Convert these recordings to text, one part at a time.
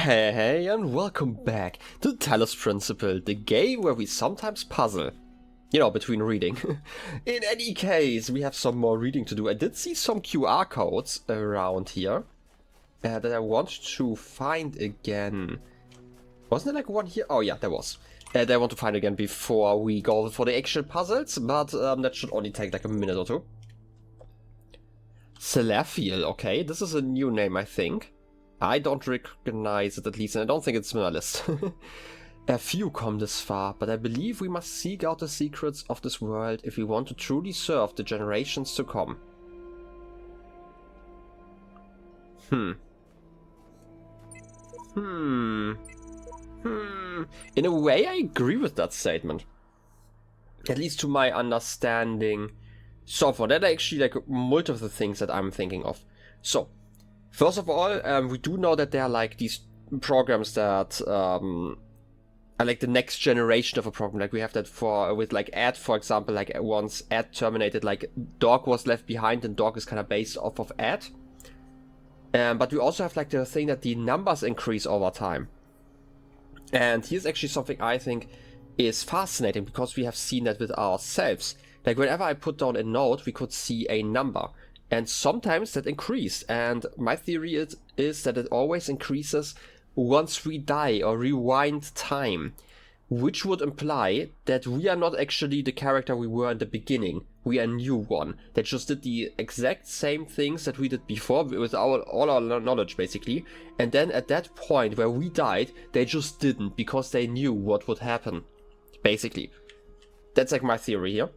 Hey, and welcome back to Talos Principle, the game where we sometimes puzzle. You know, between reading. In any case, we have some more reading to do. I did see some QR codes around here that I want to find again. Wasn't there like one here? Oh yeah, there was. That I want to find again before we go for the actual puzzles, but that should only take like a minute or two. Celathiel, okay, this is a new name, I think. I don't recognize it, at least, and I don't think it's in my list. A few come this far, but I believe we must seek out the secrets of this world if we want to truly serve the generations to come. In a way, I agree with that statement. At least to my understanding so far. That are actually like multiple things that I'm thinking of. So, first of all, we do know that there are like these programs that are like the next generation of a program. Like we have that with like Ed, for example. Like once Ed terminated, like Dog was left behind, and Dog is kind of based off of Ed. But we also have like the thing that the numbers increase over time. And here's actually something I think is fascinating, because we have seen that with ourselves. Like whenever I put down a note, we could see a number. And sometimes that increased. And my theory is that it always increases once we die or rewind time. Which would imply that we are not actually the character we were in the beginning. We are a new one that just did the exact same things that we did before with all our knowledge, basically. And then at that point where we died, they just didn't, because they knew what would happen, basically. That's like my theory here.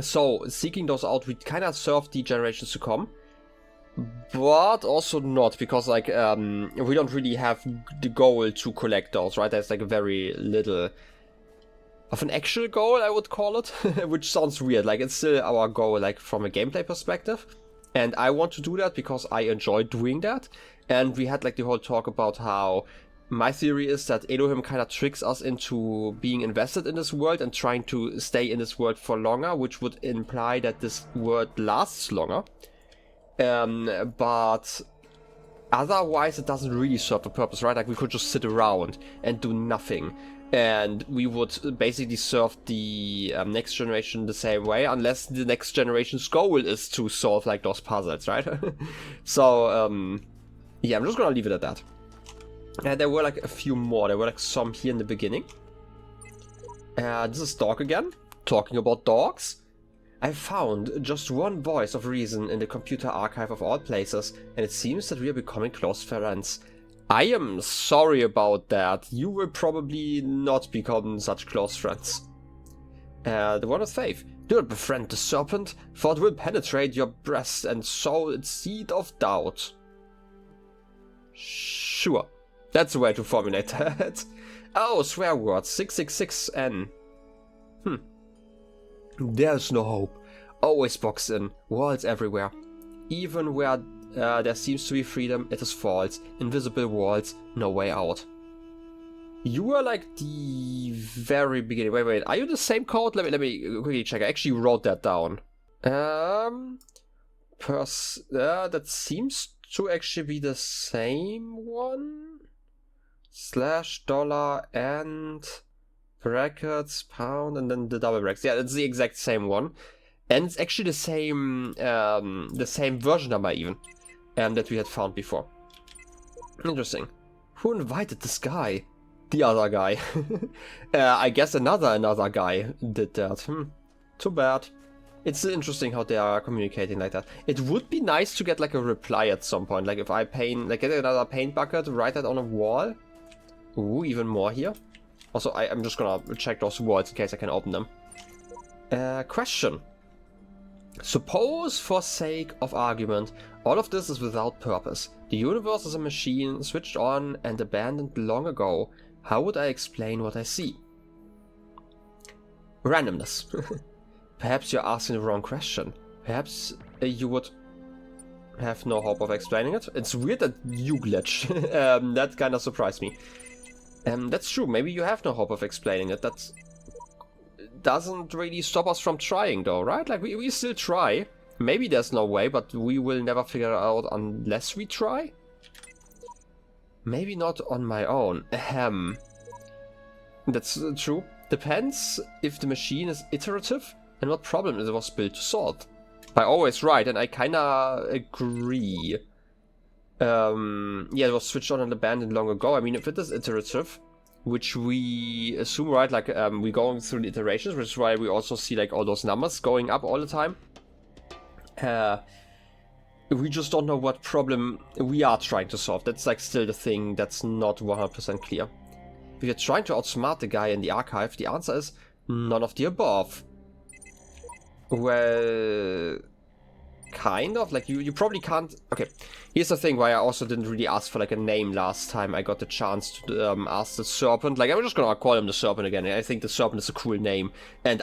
So seeking those out, we kind of serve the generations to come. But also not, because like we don't really have the goal to collect those, right? There's like very little of an actual goal, I would call it, which sounds weird. Like it's still our goal, like from a gameplay perspective, and I want to do that because I enjoy doing that. And we had like the whole talk about how my theory is that Elohim kind of tricks us into being invested in this world and trying to stay in this world for longer, which would imply that this world lasts longer. But otherwise it doesn't really serve the purpose, right? Like we could just sit around and do nothing, and we would basically serve the next generation the same way, unless the next generation's goal is to solve like those puzzles, right? So yeah, I'm just gonna leave it at that. And there were like a few more. There were like some here in the beginning. This is Dog again, talking about dogs. I found just one voice of reason in the computer archive of all places, and it seems that we are becoming close friends. I am sorry about that. You will probably not become such close friends. The one with faith. Do not befriend the serpent, for it will penetrate your breast and sow its seed of doubt. Sure, that's the way to formulate that. Oh, swear words, 666N. There's no hope. Always boxed in. Walls everywhere. Even where there seems to be freedom, it is false. Invisible walls, no way out. You were like the very beginning. Wait. Are you the same code? Let me quickly check. I actually wrote that down. That seems to actually be the same one. /$ and brackets, pound, and then the double brackets. Yeah, it's the exact same one, and it's actually the same version number even that we had found before. Interesting. Who invited this guy? The other guy. I guess another guy did that. Too bad. It's interesting how they are communicating like that. It would be nice to get like a reply at some point. Like if I paint, like get another paint bucket, write that on a wall. Ooh, even more here. Also, I'm just gonna check those walls in case I can open them. Question. Suppose, for sake of argument, all of this is without purpose. The universe is a machine switched on and abandoned long ago. How would I explain what I see? Randomness. Perhaps you're asking the wrong question. Perhaps you would have no hope of explaining it. It's weird that you glitch. That kind of surprised me. That's true. Maybe you have no hope of explaining it. That doesn't really stop us from trying, though, right? Like, we still try. Maybe there's no way, but we will never figure it out unless we try. Maybe not on my own. Ahem. That's true. Depends if the machine is iterative and what problem it was built to solve. I always right, and I kinda agree. Yeah, it was switched on and abandoned long ago. I mean, if it is iterative, which we assume, right, like we're going through the iterations, which is why we also see like all those numbers going up all the time. We just don't know what problem we are trying to solve. That's like still the thing that's not 100% clear. If you're trying to outsmart the guy in the archive, the answer is none of the above. Well, kind of. Like, you probably can't... Okay, here's the thing why I also didn't really ask for, like, a name last time I got the chance to ask the Serpent. Like, I'm just gonna call him the Serpent again. I think the Serpent is a cool name. And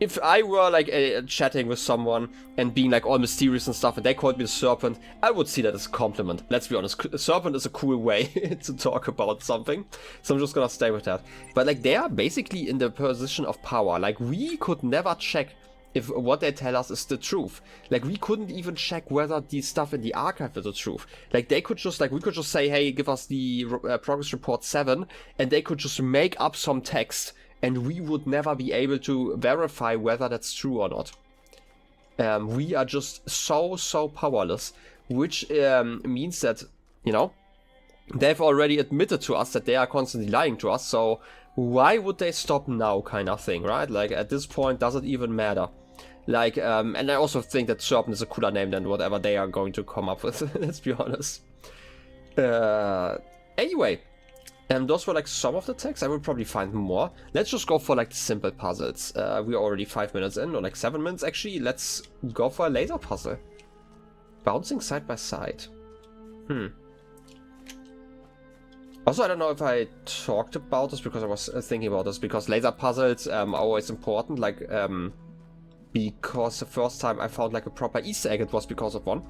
if I were, like, chatting with someone and being, like, all mysterious and stuff, and they called me the Serpent, I would see that as a compliment. Let's be honest. Serpent is a cool way to talk about something. So I'm just gonna stay with that. But, like, they are basically in the position of power. Like, we could never check if what they tell us is the truth. Like, we couldn't even check whether the stuff in the archive is the truth. Like, they could just, like, we could just say, hey, give us the progress report 7, and they could just make up some text, and we would never be able to verify whether that's true or not. We are just so powerless, which means that, you know, they've already admitted to us that they are constantly lying to us, so why would they stop now, kind of thing, right? Like, at this point, does it even matter? Like, and I also think that Serpent is a cooler name than whatever they are going to come up with, let's be honest. Anyway, those were like some of the texts. I will probably find more. Let's just go for like the simple puzzles. We're already 5 minutes in, or like 7 minutes actually. Let's go for a laser puzzle. Bouncing side by side. Also, I don't know if I talked about this because I was thinking about this, because laser puzzles are always important, like, because the first time I found like a proper Easter egg, it was because of one.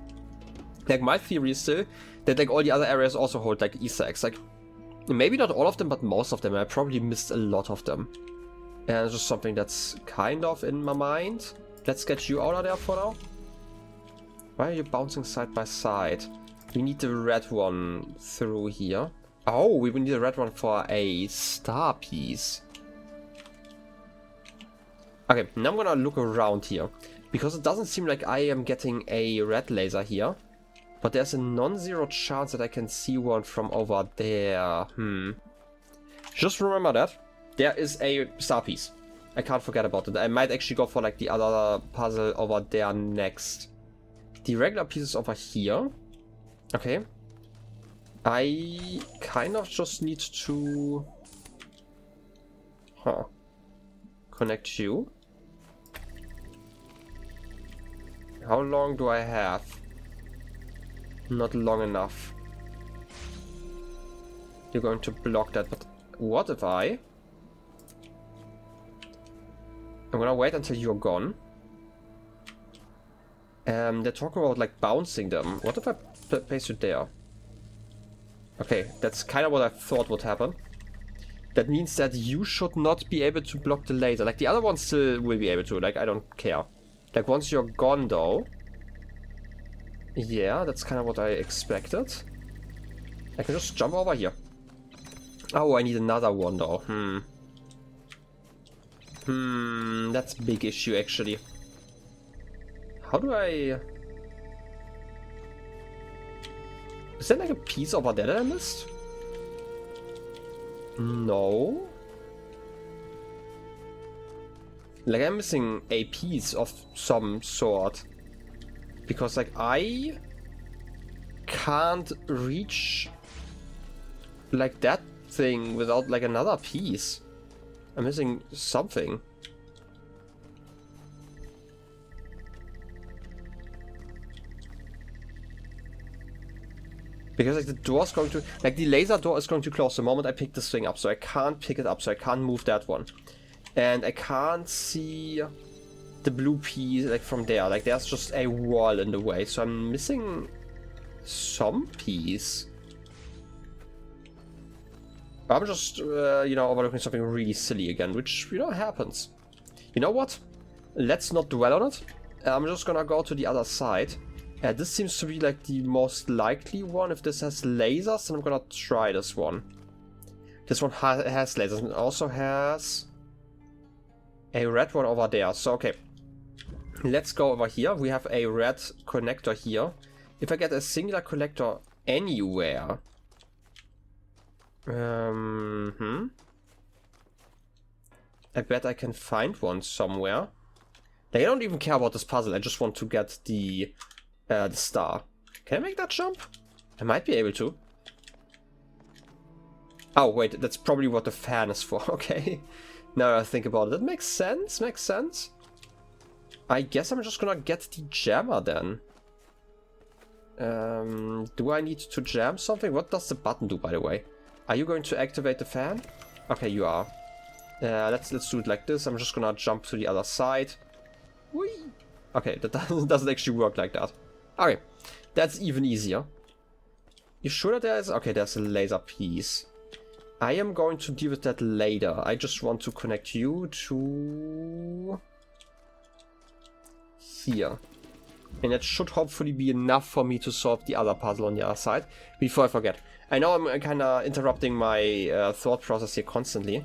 Like, my theory is still that like all the other areas also hold like Easter eggs, like, maybe not all of them, but most of them. I probably missed a lot of them. And it's just something that's kind of in my mind. Let's get you out of there for now. Why are you bouncing side by side? We need the red one through here. Oh, we will need a red one for a star piece. Okay, now I'm gonna look around here, because it doesn't seem like I am getting a red laser here. But there's a non-zero chance that I can see one from over there. Just remember that. There is a star piece. I can't forget about it. I might actually go for like the other puzzle over there next. The regular piece is over here. Okay. I kind of just need to connect you. How long do I have? Not long enough. You're going to block that, but what if I'm gonna wait until you're gone. They're talking about like bouncing them. What if I place you there? Okay, that's kind of what I thought would happen. That means that you should not be able to block the laser. Like, the other ones still will be able to. Like, I don't care. Like, once you're gone, though. Yeah, that's kind of what I expected. I can just jump over here. Oh, I need another one, though. That's a big issue, actually. How do I... Is there like a piece over there that I missed? No. Like, I'm missing a piece of some sort. Because, like, I can't reach like that thing without like another piece. I'm missing something. Because like the door's going to, like the laser door is going to close the moment I pick this thing up, so I can't pick it up, so I can't move that one. And I can't see the blue piece like from there, like there's just a wall in the way, so I'm missing some piece. I'm just, you know, overlooking something really silly again, which, you know, happens. You know what? Let's not dwell on it. I'm just gonna go to the other side. This seems to be like the most likely one. If this has lasers, then I'm gonna try this one. This one has lasers and also has a red one over there. So, okay. Let's go over here. We have a red connector here. If I get a singular connector anywhere... I bet I can find one somewhere. Like, I don't even care about this puzzle. I just want to get the star. Can I make that jump? I might be able to. Oh, wait. That's probably what the fan is for. Okay. Now I think about it. That makes sense. Makes sense. I guess I'm just gonna get the jammer then. Do I need to jam something? What does the button do, by the way? Are you going to activate the fan? Okay, you are. Let's do it like this. I'm just gonna jump to the other side. Whee! Okay, that doesn't actually work like that. Okay, that's even easier. You sure that there's... Okay, there's a laser piece. I am going to deal with that later. I just want to connect you to... here. And that should hopefully be enough for me to solve the other puzzle on the other side. Before I forget. I know I'm kind of interrupting my thought process here constantly.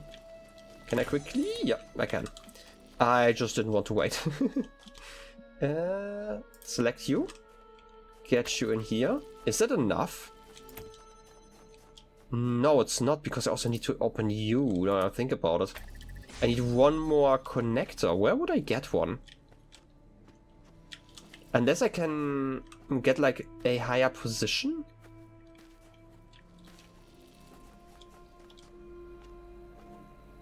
Can I quickly? Yeah, I can. I just didn't want to wait. Select you. Get you in here. Is that enough? No, it's not, because I also need to open you. Now I think about it. I need one more connector. Where would I get one? Unless I can get like a higher position?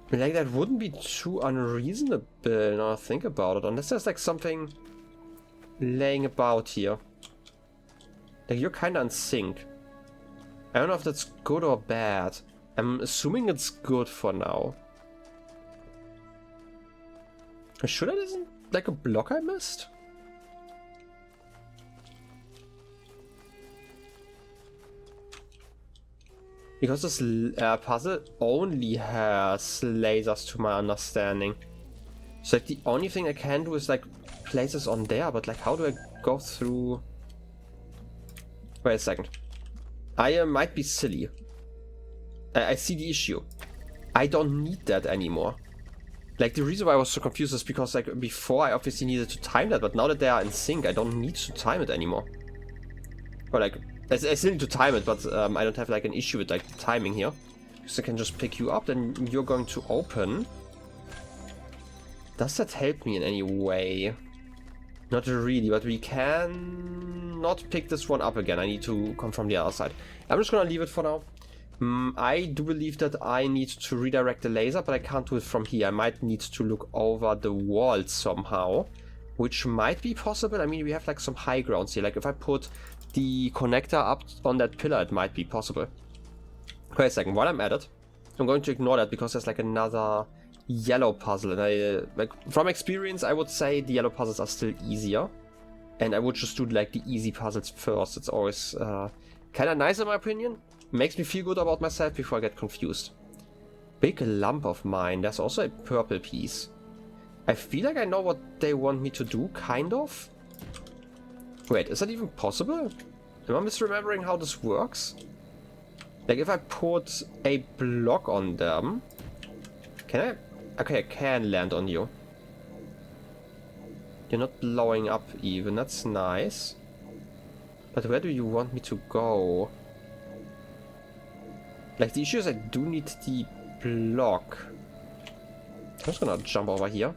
Like, that wouldn't be too unreasonable now I think about it. Unless there's like something laying about here. Like, you're kinda in sync. I don't know if that's good or bad. I'm assuming it's good for now. Should I isn't like a block I missed? Because this puzzle only has lasers to my understanding. So like, the only thing I can do is like places on there, but like how do I go through... Wait a second. I might be silly. I see the issue. I don't need that anymore. Like, the reason why I was so confused is because like before I obviously needed to time that, but now that they are in sync, I don't need to time it anymore. Or like, I still need to time it, but I don't have like an issue with like timing here. So I can just pick you up, then you're going to open. Does that help me in any way? Not really, but we can not pick this one up again. I need to come from the other side. I'm just gonna leave it for now. I do believe that I need to redirect the laser, but I can't do it from here. I might need to look over the wall somehow, which might be possible. I mean, we have like some high grounds here. Like if I put the connector up on that pillar, it might be possible. Wait a second, while I'm at it, I'm going to ignore that because there's like another yellow puzzle, and I like from experience I would say the yellow puzzles are still easier, and I would just do like the easy puzzles first. It's always kind of nice in my opinion. Makes me feel good about myself before I get confused. Big lump of mine. There's also a purple piece. I feel like I know what they want me to do, kind of. Wait, is that even possible? Am I misremembering how this works? Like if I put a block on them, can I? Okay, I can land on you. You're not blowing up even, that's nice. But where do you want me to go? Like, the issue is I do need the block. I'm just gonna jump over here.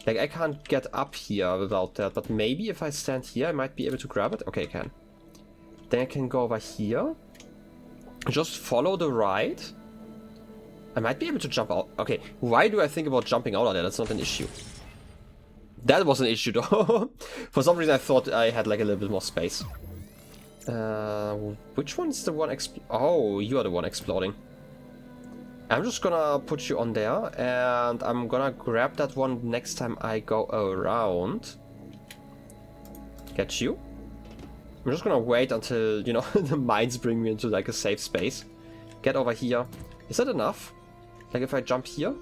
Like, I can't get up here without that, but maybe if I stand here, I might be able to grab it. Okay, I can. Then I can go over here. Just follow the ride. I might be able to jump out. Okay, why do I think about jumping out of there? That's not an issue. That was an issue, though. For some reason, I thought I had, like, a little bit more space. Which one's the one Oh, you are the one exploding. I'm just gonna put you on there, and I'm gonna grab that one next time I go around. Get you. I'm just gonna wait until, you know, the mines bring me into, like, a safe space. Get over here. Is that enough? Like, if I jump here?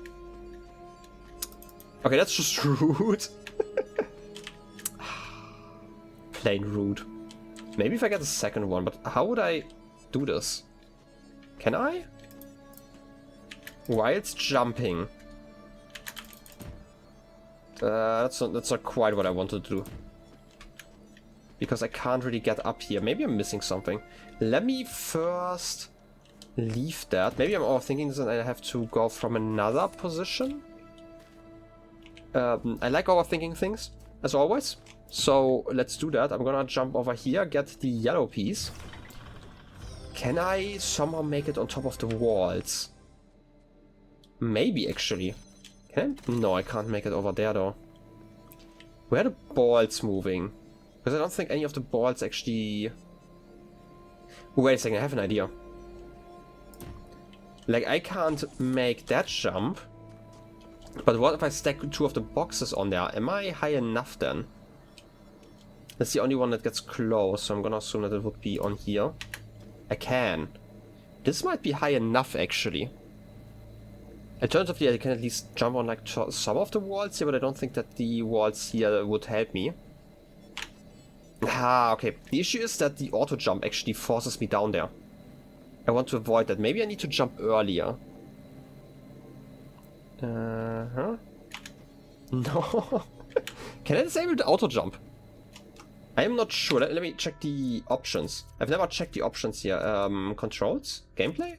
Okay, that's just rude. Plain rude. Maybe if I get the second one, but how would I do this? Can I? While it's jumping. That's not quite what I wanted to do. Because I can't really get up here. Maybe I'm missing something. Let me first leave that. Maybe I'm overthinking this and I have to go from another position. I like overthinking things, as always. So let's do that. I'm gonna jump over here, get the yellow piece. Can I somehow make it on top of the walls? Maybe, actually. Can I? No, I can't make it over there, though. Where are the balls moving? Because I don't think any of the balls actually... Wait a second, I have an idea. Like, I can't make that jump. But what if I stack two of the boxes on there? Am I high enough then? That's the only one that gets close, so I'm gonna assume that it would be on here. I can. This might be high enough, actually. Alternatively, I can at least jump on like some of the walls here, but I don't think that the walls here would help me. Ah, okay. The issue is that the auto jump actually forces me down there. I want to avoid that. Maybe I need to jump earlier. No. Can I disable the auto jump? I am not sure. Let me check the options. I've never checked the options here. Controls? Gameplay?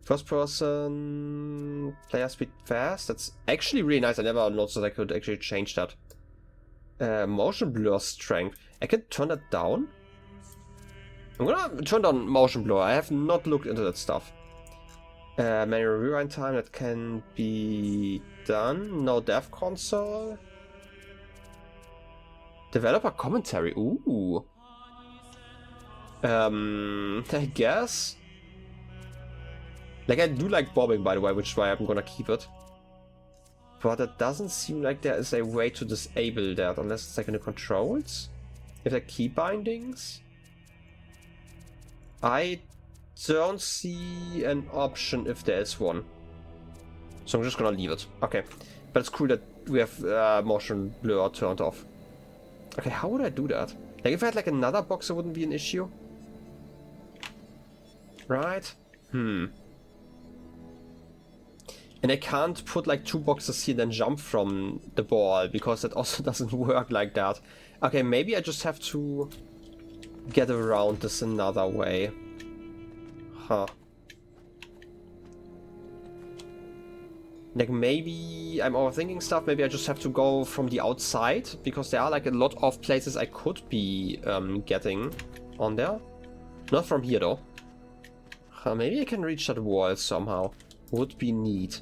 First person... Player speed fast? That's actually really nice. I never noticed that I could actually change that. Motion blur strength. I can turn that down? I'm gonna turn down motion blur. I have not looked into that stuff. Manual rewind time, that can be done. No dev console. Developer commentary. Ooh. I guess. Like, I do like bobbing, by the way, which is why I'm gonna keep it. But it doesn't seem like there is a way to disable that, unless it's like in the controls. If they're key bindings. I don't see an option if there is one. So I'm just gonna leave it. Okay. But it's cool that we have motion blur turned off. Okay, how would I do that? Like, if I had like another box, it wouldn't be an issue. Right? And I can't put like two boxes here then jump from the ball, because that also doesn't work like that. Okay, maybe I just have to get around this another way. Huh. Like, maybe I'm overthinking stuff. Maybe I just have to go from the outside, because there are like a lot of places I could be getting on there. Not from here though. Maybe I can reach that wall somehow. Would be neat.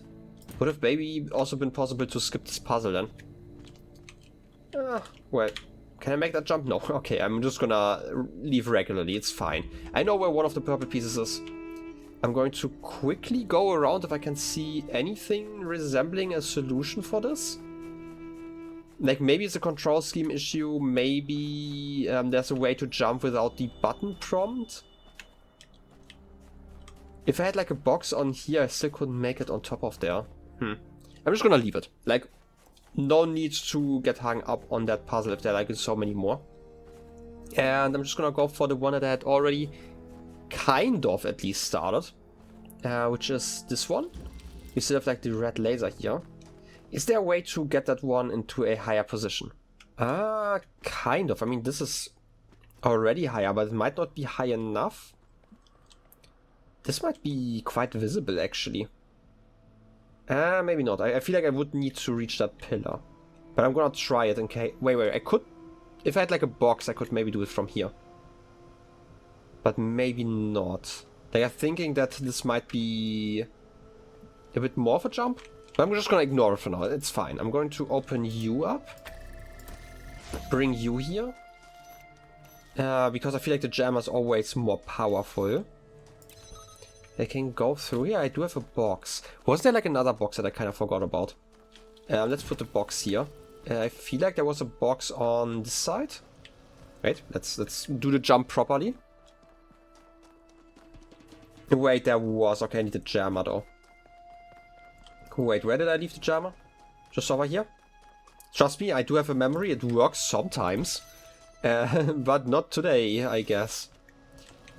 Would have maybe also been possible to skip this puzzle then. Well, can I make that jump? No. Okay, I'm just gonna leave regularly. It's fine. I know where one of the purple pieces is. I'm going to quickly go around if I can see anything resembling a solution for this. Like, maybe it's a control scheme issue. Maybe there's a way to jump without the button prompt. If I had like a box on here, I still couldn't make it on top of there. I'm just gonna leave it. Like, no need to get hung up on that puzzle if there are like so many more. And I'm just gonna go for the one that I had already kind of at least started. Which is this one. We still have like the red laser here. Is there a way to get that one into a higher position? Kind of. I mean, this is already higher, but it might not be high enough. This might be quite visible, actually. Maybe not. I feel like I would need to reach that pillar. But I'm gonna try it in case... Wait, I could... If I had like a box, I could maybe do it from here. But maybe not. Like, I'm thinking that this might be a bit more of a jump. But I'm just gonna ignore it for now. It's fine. I'm going to open you up. Bring you here. Because I feel like the jammer is always more powerful. I can go through here. I do have a box. Was there like another box that I kind of forgot about? Let's put the box here. I feel like there was a box on this side. Wait, let's do the jump properly. Wait, there was. Okay, I need the jammer though. Wait, where did I leave the jammer? Just over here? Trust me, I do have a memory. It works sometimes. But not today, I guess.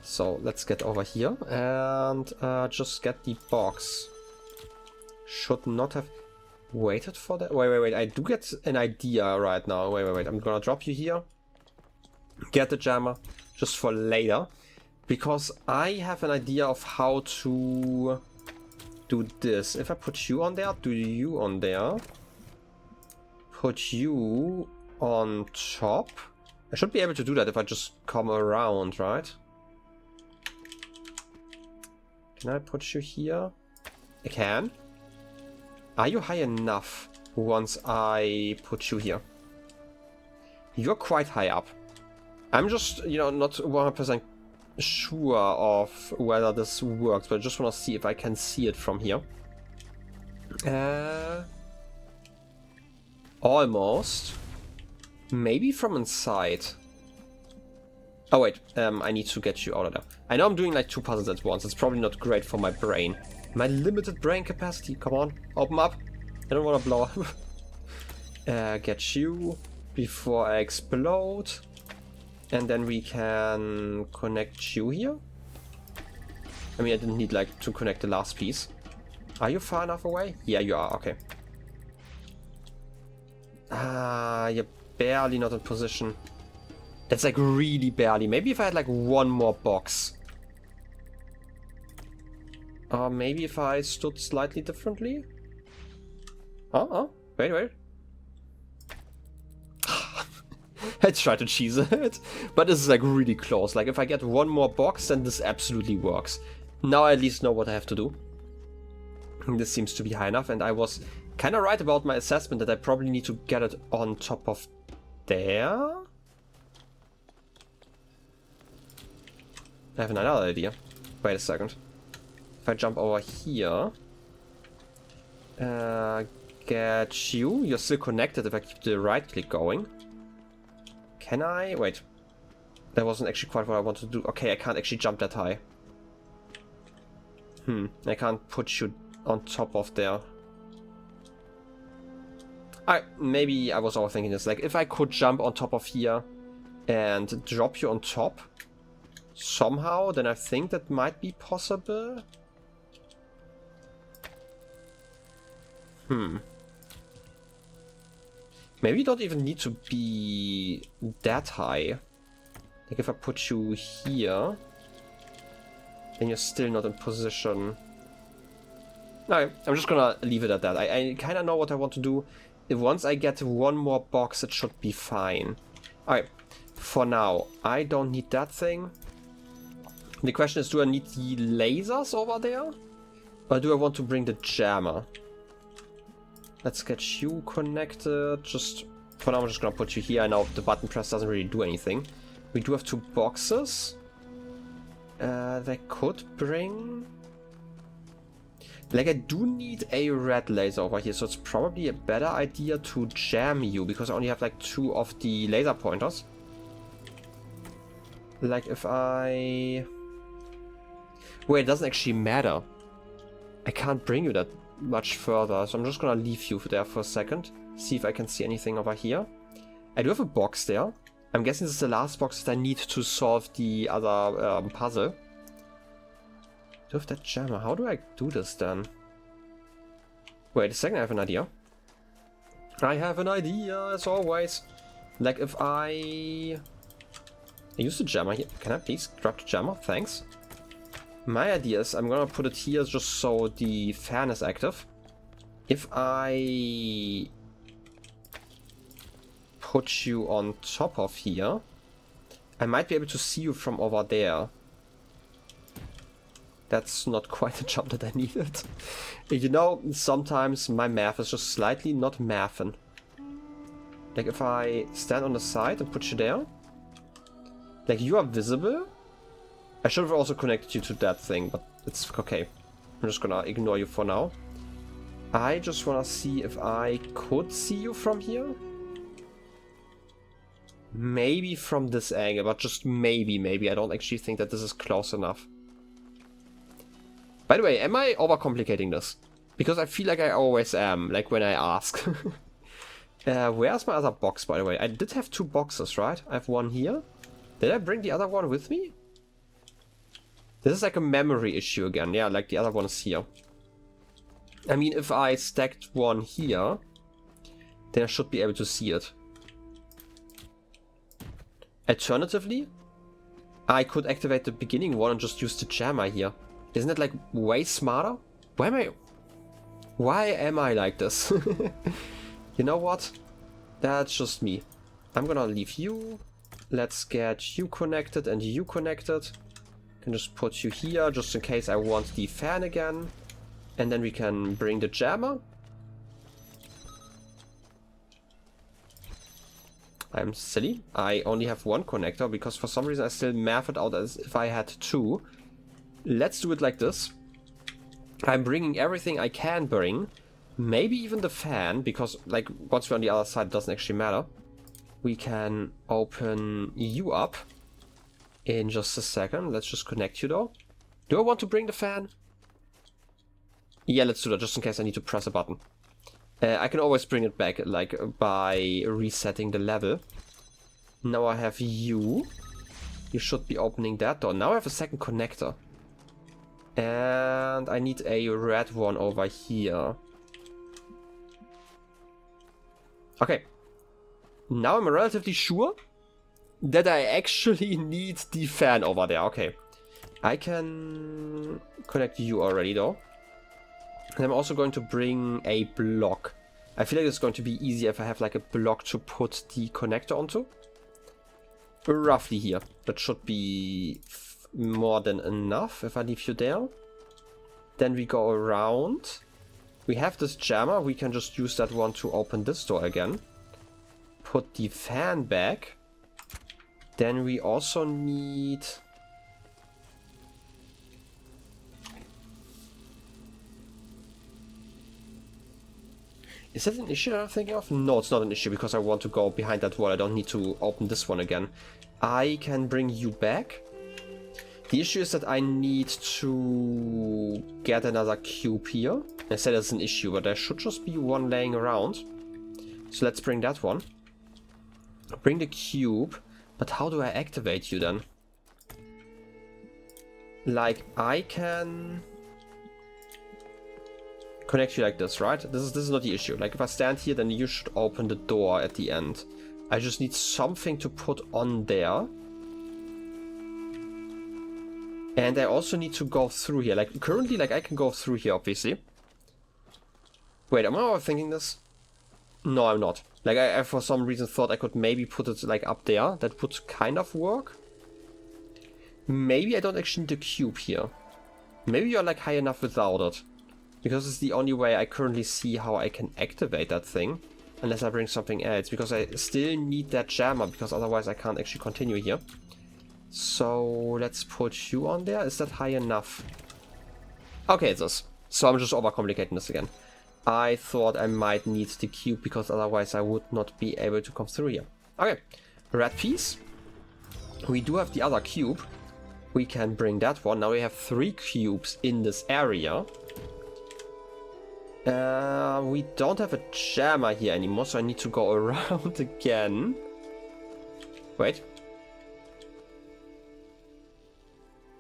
So let's get over here and just get the box. Should not have waited for that. Wait. I do get an idea right now. Wait. I'm gonna drop you here. Get the jammer just for later. Because I have an idea of how to do this. If I put you on there, do you on there. Put you on top. I should be able to do that if I just come around, right? Can I put you here? I can. Are you high enough once I put you here? You're quite high up. I'm just, you know, not 100% sure of whether this works, but I just want to see if I can see it from here. Almost. Maybe from inside. Oh wait, I need to get you out of there. I know I'm doing like 2 puzzles at once. It's probably not great for my brain. My limited brain capacity. Come on, open up. I don't want to blow up. Get you before I explode. And then we can connect you here. I mean, I didn't need like to connect the last piece. Are you far enough away? Yeah, you are. Okay. You're barely not in position. That's like really barely. Maybe if I had like one more box. Or maybe if I stood slightly differently. Wait. I tried to cheese it, but this is like really close. Like if I get one more box, then this absolutely works. Now I at least know what I have to do. This seems to be high enough, and I was kind of right about my assessment that I probably need to get it on top of there. I have another idea. Wait a second. If I jump over here, get you. You're still connected if I keep the right click going. Can I? Wait. That wasn't actually quite what I wanted to do. Okay, I can't actually jump that high. I can't put you on top of there. Maybe I was overthinking this. Like, if I could jump on top of here and drop you on top somehow, then I think that might be possible. Maybe you don't even need to be that high. Like if I put you here, then you're still not in position. No, I'm just gonna leave it at that. I kind of know what I want to do. If once I get one more box, it should be fine. Alright, for now, I don't need that thing. The question is, do I need the lasers over there? Or do I want to bring the jammer? Let's get you connected. Just for now, I'm just gonna put you here. I know the button press doesn't really do anything. We do have 2 boxes. They could bring... Like, I do need a red laser over here, so it's probably a better idea to jam you, because I only have like 2 of the laser pointers. Like, if I... Wait, it doesn't actually matter. I can't bring you that much further, so I'm just gonna leave you there for a second. See if I can see anything over here. I do have a box there. I'm guessing this is the last box that I need to solve the other puzzle. Do I have that jammer? How do I do this then? Wait a second, I have an idea. I have an idea, as always. Like if I use the jammer here. Can I please grab the jammer? Thanks. My idea is I'm gonna put it here just so the fan is active. If I put you on top of here, I might be able to see you from over there. That's not quite the jump that I needed. You know, sometimes my math is just slightly not mathin'. Like if I stand on the side and put you there, like you are visible. I should have also connected you to that thing, but it's okay. I'm just gonna ignore you for now. I just wanna see if I could see you from here. Maybe from this angle, but just maybe. I don't actually think that this is close enough. By the way, am I overcomplicating this? Because I feel like I always am, like when I ask. Where's my other box, by the way? I did have 2 boxes, right? I have one here. Did I bring the other one with me? This is like a memory issue again. Yeah, like the other one is here. I mean, if I stacked one here, then I should be able to see it. Alternatively, I could activate the beginning one and just use the jammer here. Isn't it like way smarter? Why am I like this? You know what? That's just me. I'm gonna leave you. Let's get you connected and you connected. Can just put you here just in case I want the fan again. And then we can bring the jammer. I'm silly. I only have 1 connector because for some reason I still math it out as if I had 2. Let's do it like this. I'm bringing everything I can bring. Maybe even the fan, because like once we're on the other side it doesn't actually matter. We can open you up in just a second. Let's just connect you though. Do I want to bring the fan? Yeah, let's do that just in case I need to press a button. I can always bring it back like by resetting the level. Now I have you. You should be opening that door. Now I have a second connector. And I need a red one over here. Okay. Now I'm relatively sure that I actually need the fan over there. Okay. I can connect you already though. And I'm also going to bring a block. I feel like it's going to be easier if I have like a block to put the connector onto. Roughly here. That should be more than enough if I leave you there. Then we go around. We have this jammer. We can just use that one to open this door again. Put the fan back. Then we also need... Is that an issue I'm thinking of? No, it's not an issue because I want to go behind that wall. I don't need to open this one again. I can bring you back. The issue is that I need to get another cube here. I said it's an issue, but there should just be one laying around. So let's bring that one. Bring the cube. But how do I activate you then? Like, I can... connect you like this, right? This is not the issue. Like if I stand here, then you should open the door at the end. I just need something to put on there. And I also need to go through here. Like currently, like I can go through here, obviously. Wait, am I overthinking this? No, I'm not. Like I for some reason thought I could maybe put it like up there. That would kind of work. Maybe I don't actually need a cube here. Maybe you're like high enough without it. Because it's the only way I currently see how I can activate that thing. Unless I bring something else. Because I still need that jammer. Because otherwise I can't actually continue here. So let's put you on there. Is that high enough? Okay, it is. So I'm just overcomplicating this again. I thought I might need the cube. Because otherwise I would not be able to come through here. Okay. Red piece. We do have the other cube. We can bring that one. Now we have 3 cubes in this area. We don't have a jammer here anymore, so I need to go around again. Wait.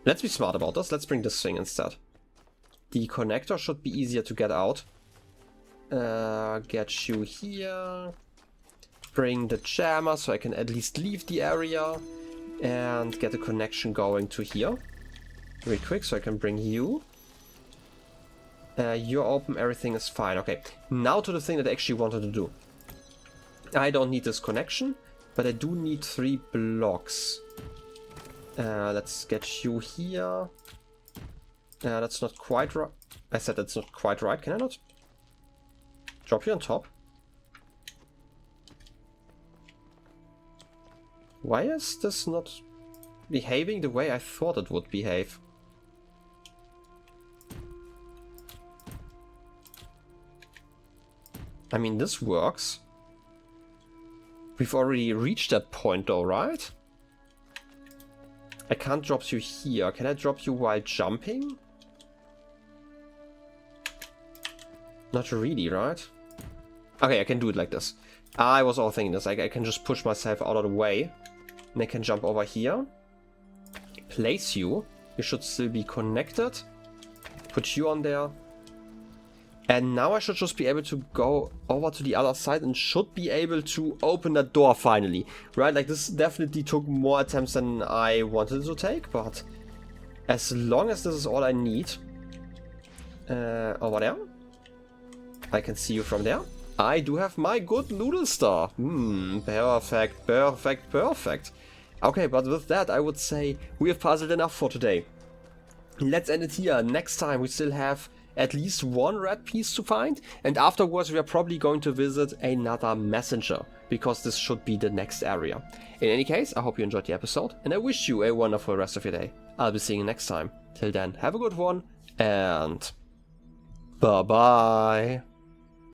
Let's be smart about this. Let's bring this thing instead. The connector should be easier to get out. Get you here. Bring the jammer so I can at least leave the area. And get the connection going to here. Very quick, so I can bring you. You're open, everything is fine. Okay, now to the thing that I actually wanted to do. I don't need this connection, but I do need 3 blocks. Let's get you here. That's not quite right. I said that's not quite right. Can I not drop you on top? Why is this not behaving the way I thought it would behave? I mean, this works. We've already reached that point though, right? I can't drop you here. Can I drop you while jumping? Not really, right? Okay, I can do it like this. I was all thinking this. I can just push myself out of the way. And I can jump over here. Place you. You should still be connected. Put you on there. And now I should just be able to go over to the other side and should be able to open that door finally. Right, like this definitely took more attempts than I wanted it to take, but as long as this is all I need. Over there. I can see you from there. I do have my good noodle star. Perfect, perfect, perfect. Okay, but with that I would say we have puzzled enough for today. Let's end it here. Next time we still have at least one red piece to find, and afterwards we are probably going to visit another messenger, because this should be the next area. In any case, I hope you enjoyed the episode, and I wish you a wonderful rest of your day. I'll be seeing you next time. Till then, have a good one, and bye bye.